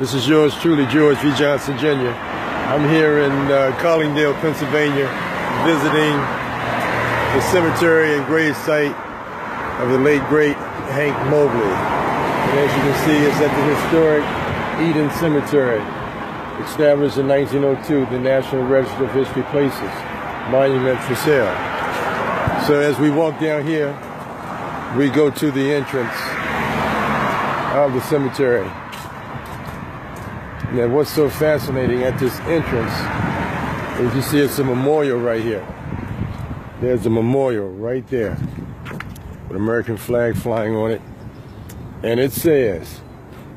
This is yours truly, George V. Johnson Jr. I'm here in Collingdale, Pennsylvania, visiting the cemetery and gravesite of the late, great Hank Mobley. And as you can see, it's at the historic Eden Cemetery, established in 1902, the National Register of History Places, monument for sale. So as we walk down here, we go to the entrance of the cemetery. Now, what's so fascinating at this entrance is you see it's a memorial right here. There's a memorial right there with an American flag flying on it. And it says,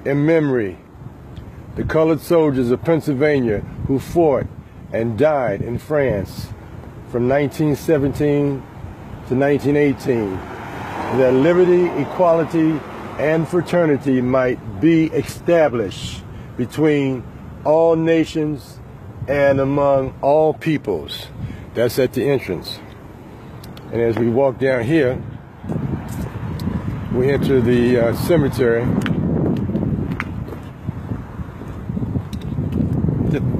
in memory, the colored soldiers of Pennsylvania who fought and died in France from 1917 to 1918, that liberty, equality, and fraternity might be established between all nations and among all peoples. That's at the entrance. And as we walk down here, we enter the cemetery.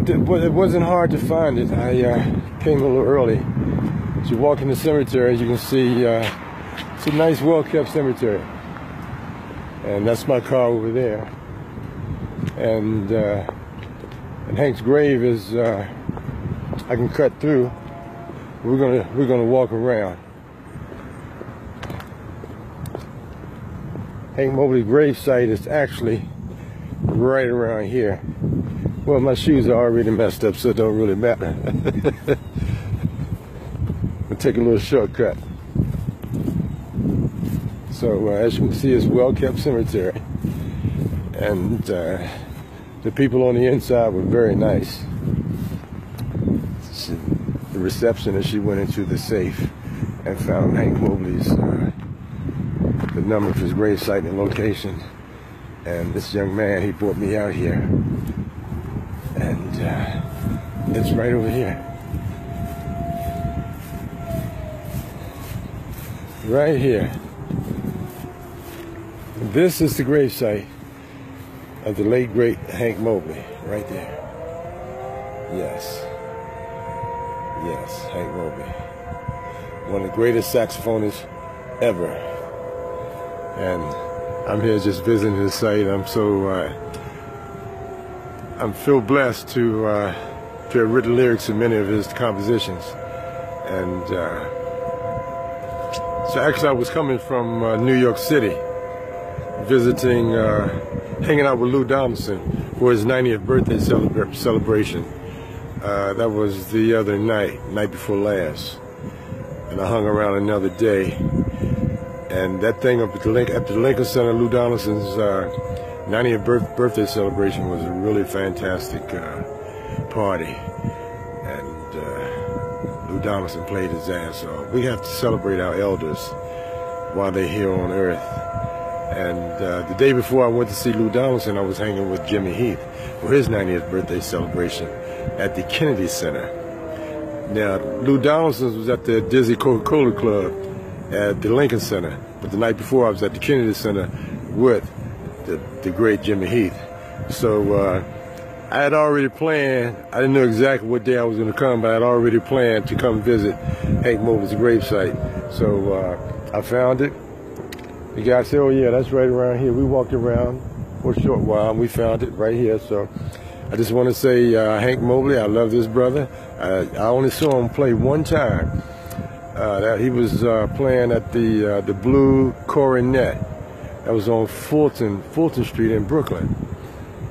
It wasn't hard to find it. I came a little early. As you walk in the cemetery, as you can see, it's a nice, well-kept cemetery. And that's my car over there. And Hank's grave is I can cut through. We're gonna walk around. Hank Mobley gravesite is actually right around here. Well, my shoes are already messed up, so it don't really matter. We'll take a little shortcut. So as you can see, it's a well-kept cemetery. And the people on the inside were very nice. The receptionist, she went into the safe and found Hank Mobley's, the number of his gravesite and location. And this young man, he brought me out here. And it's right over here. Right here. This is the gravesite of the late, great Hank Mobley, right there. Yes. Yes, Hank Mobley. One of the greatest saxophonists ever. And I'm here just visiting the site. I feel blessed to have written lyrics to many of his compositions. And so actually I was coming from New York City, visiting, hanging out with Lou Donaldson for his 90th birthday celebration. That was the other night before last. And I hung around another day. And that thing up at the Lincoln Center, Lou Donaldson's 90th birthday celebration was a really fantastic party. And Lou Donaldson played his ass off. We have to celebrate our elders while they're here on earth. And the day before I went to see Lou Donaldson, I was hanging with Jimmy Heath for his 90th birthday celebration at the Kennedy Center. Now, Lou Donaldson was at the Dizzy Coca-Cola Club at the Lincoln Center, but the night before I was at the Kennedy Center with the great Jimmy Heath. So I had already planned, I didn't know exactly what day I was going to come, but I had already planned to come visit Hank Mobley's gravesite. So I found it. The guy said, oh yeah, that's right around here. We walked around for a short while and we found it right here. So I just want to say, Hank Mobley, I love this brother. I only saw him play one time. He was playing at the Blue Coronet. That was on Fulton Street in Brooklyn.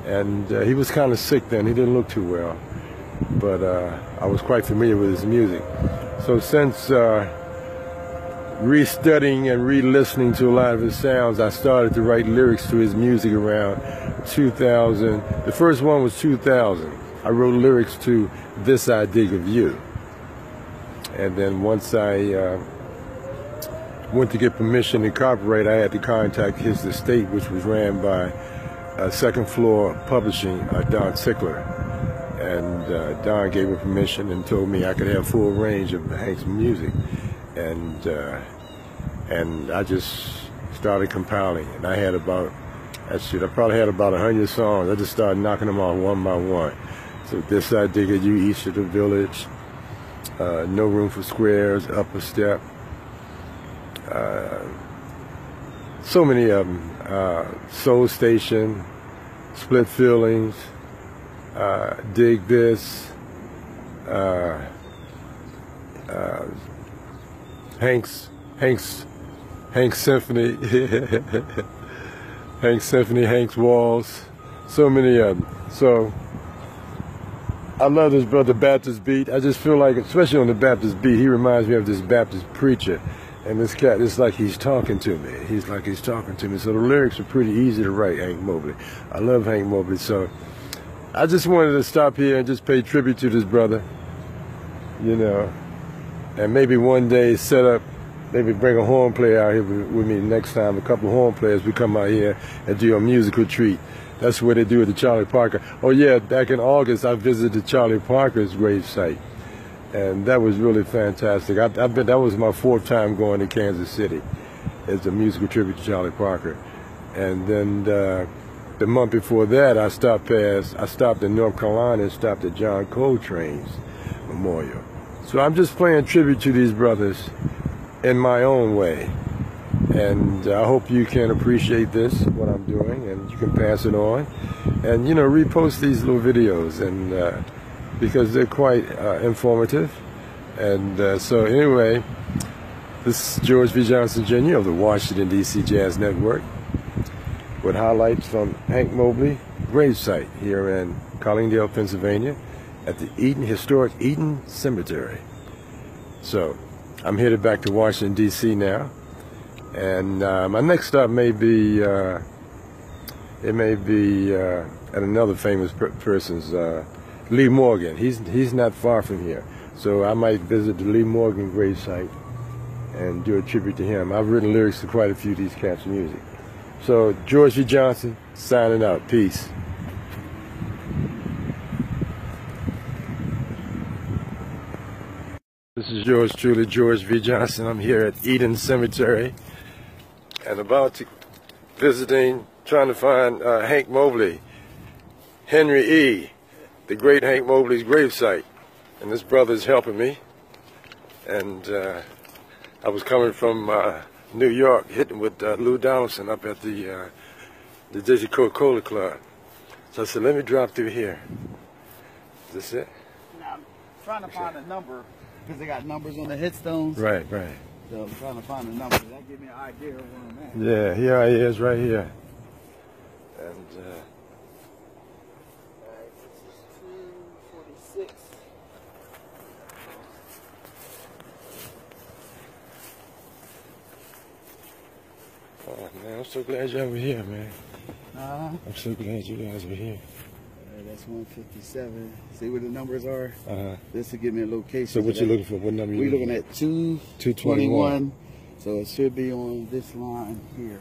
And he was kind of sick then. He didn't look too well. But I was quite familiar with his music. So since restudying and re-listening to a lot of his sounds, I started to write lyrics to his music around 2000. The first one was 2000. I wrote lyrics to This I Dig of You. And then once I went to get permission to copyright, I had to contact his estate, which was ran by Second Floor Publishing, Don Sickler. And Don gave me permission and told me I could have full range of Hank's music. And I just started compiling. And I had about I probably had about 100 songs. I just started knocking them off one by one. So This I Dig At You, East of the Village, No Room for Squares, Upper Step, so many of them. Soul Station, Split Feelings, Dig This, Hank's Symphony, Hank's Symphony, Hank's Walls, so many of them. So I love this brother Baptist beat. I just feel like, especially on the Baptist beat, he reminds me of this Baptist preacher. And this cat, it's like he's talking to me. He's talking to me. So the lyrics are pretty easy to write, Hank Mobley. I love Hank Mobley. So I just wanted to stop here and just pay tribute to this brother, you know, and maybe one day set up, maybe bring a horn player out here with me next time. A couple of horn players, we come out here and do a musical treat. That's what they do at the Charlie Parker. Oh yeah, back in August, I visited Charlie Parker's gravesite. And that was really fantastic. That was my 4th time going to Kansas City as a musical tribute to Charlie Parker. And then the month before that, I stopped in North Carolina and stopped at John Coltrane's memorial. So I'm just paying tribute to these brothers in my own way. And I hope you can appreciate this, what I'm doing, and you can pass it on. And, you know, repost these little videos, and because they're quite informative. And so anyway, this is George V. Johnson Jr. of the Washington, D.C. Jazz Network, with highlights from Hank Mobley gravesite here in Collingdale, Pennsylvania, at the historic Eden Cemetery. So I'm headed back to Washington, D.C. now. And my next stop may be, at another famous person's, Lee Morgan. He's not far from here. So I might visit the Lee Morgan gravesite and do a tribute to him. I've written lyrics to quite a few of these cats' music. So George V. Johnson, signing out. Peace. This is yours truly, George V. Johnson. I'm here at Eden Cemetery and trying to find Hank Mobley, Henry E., the great Hank Mobley's gravesite. And this brother's helping me. And I was coming from New York, hitting with Lou Donaldson up at the Dizzy Coca-Cola Club. So I said, let me drop through here. Is this it? Now, I'm trying to find a number, because they got numbers on the headstones. Right. So I'm trying to find a number. That gives me an idea of where I'm Yeah, at. here he is, right here. And Alright, this is 246. oh man, I'm so glad y'all were here, man. I'm so glad you guys were here. That's 157. See where the numbers are? This will give me a location. So what you looking for? What number you looking at? 221. So it should be on this line here.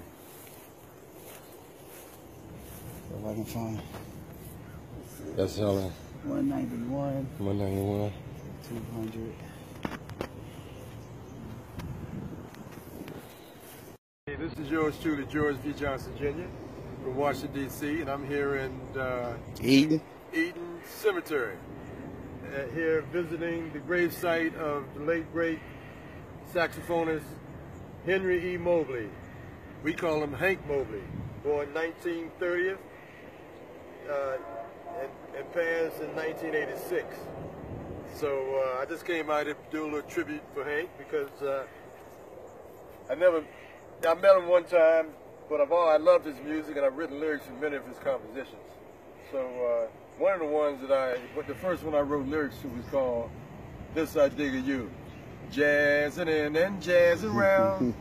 So if I can find. That's Helen. 191. 191. 200. Hey, this is yours truly, George V. Johnson Jr. from Washington, D.C., and I'm here in Eden Cemetery. Here visiting the gravesite of the late, great saxophonist Henry E. Mobley. We call him Hank Mobley, born 1930th and passed in 1986. So I just came out to do a little tribute for Hank because I met him one time, but I loved his music, and I've written lyrics for many of his compositions. So one of the ones the first one I wrote lyrics to was called This I Dig At You. Jazzin' in and jazzin' round,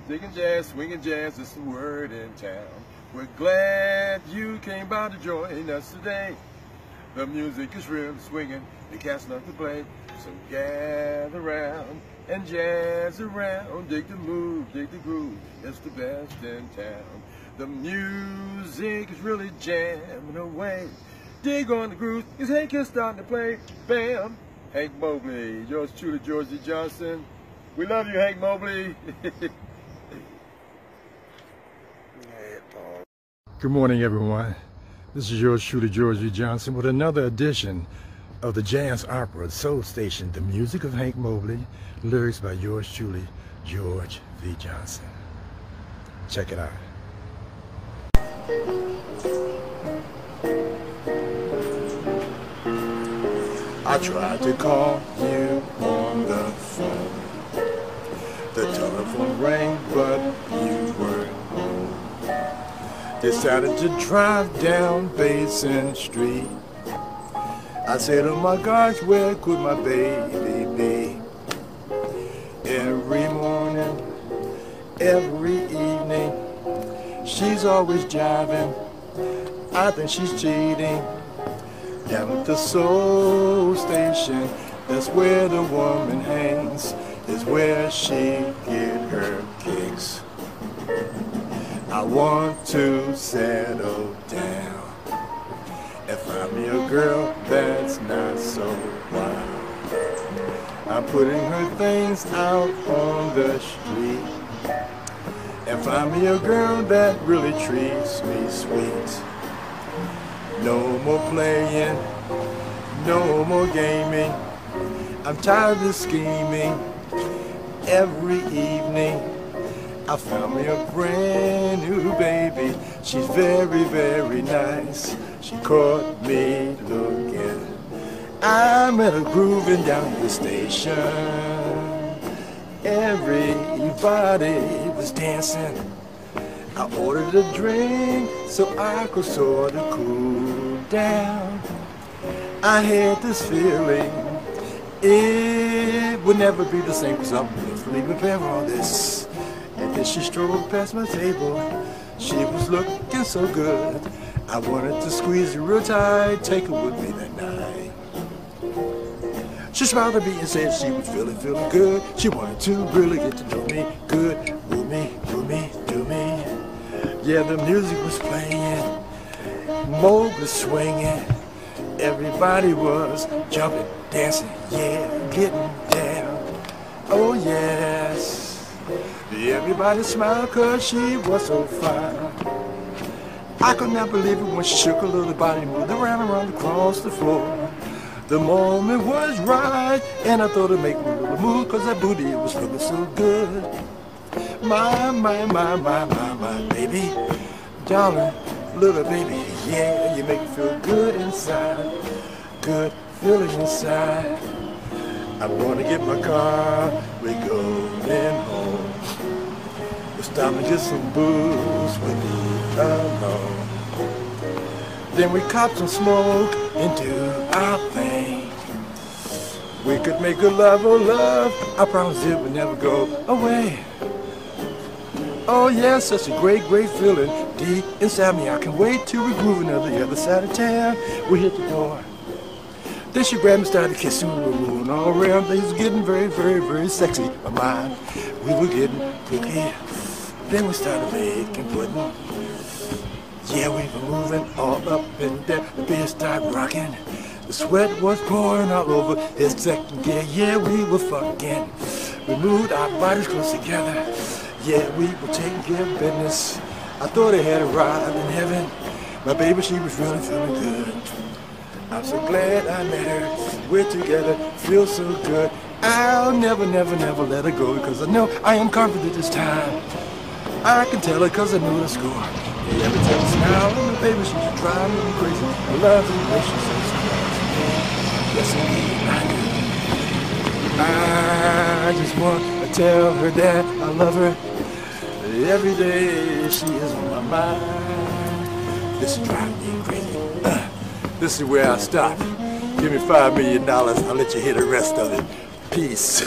digging jazz, swinging jazz, it's the word in town. We're glad you came by to join us today. The music is real, swinging, the cats love to play. So gather round and jazz around, dig the move, dig the groove, it's the best in town. The music is really jamming away. Dig on the groove, cause Hank is starting to play. Bam! Hank Mobley, yours truly, George V. Johnson. We love you, Hank Mobley. Good morning, everyone. This is yours truly, George V. Johnson, with another edition of the Jazz Opera Soul Station, the music of Hank Mobley, lyrics by yours truly, George V. Johnson. Check it out. I tried to call you on the phone. The telephone rang, but you were home. Decided to drive down Basin Street. I said, oh my gosh, where could my baby be? Every morning, every evening, she's always jiving. I think she's cheating. Down at the Soul Station, that's where the woman hangs, is where she get her kicks. I want to settle down and find me a girl that's not so wild. I'm putting her things out on the street and find me a girl that really treats me sweet. No more playing, no more gaming. I'm tired of scheming. Every evening I found me a brand new baby. She's very, very nice. She caught me looking. I met her grooving down the station. Everybody was dancing. I ordered a drink so I could sort of cool down. I had this feeling it would never be the same, because I'm fully prepared for all this. And then she strolled past my table. She was looking so good. I wanted to squeeze her real tight, take her with me that night. She smiled at me and said she was feeling good. She wanted to really get to know me good. Woo me, do me, do me. Yeah, the music was playing, Mobley swinging. Everybody was jumping, dancing, yeah, getting down. Oh yes. Everybody smiled cause she was so fine. I could not believe it when she shook her little body, moved around across the floor. The moment was right, and I thought it'd make me a little move, cause that booty was looking so good. My, baby, darling, little baby, yeah, you make me feel good inside, good feeling inside. I'm gonna get my car, we're going home. We'll stop and get some booze, we'll leave alone. Then we cop some smoke and do our thing. We could make a love, oh love, I promise it would never go away. Oh yes, such a great, great feeling deep inside me. I can wait till we groove another the other side of town. We hit the door. Then she grabbed me, started kissing, rolling all around. Things were getting very, very, very sexy. My mind, we were getting cookie. Then we started making pudding. Yeah, we were moving all up and down. The beer started rocking. The sweat was pouring all over his second gear. Yeah, we were fucking. We moved our bodies close together. Yeah, we were taking care of business. I thought I had arrived in heaven. My baby, she was really feeling good. I'm so glad I met her. We're together, feel so good. I'll never, never, never let her go, because I know I am confident this time. I can tell her because I knew the score. Yeah, every time I smile, and my baby, she's driving me crazy. I love the way she says surprise. Yes, indeed, I do. I just want to tell her that I love her. Every day she is on my mind. This is driving me crazy. This is where I stop. Give me $5 million, I'll let you hear the rest of it. Peace.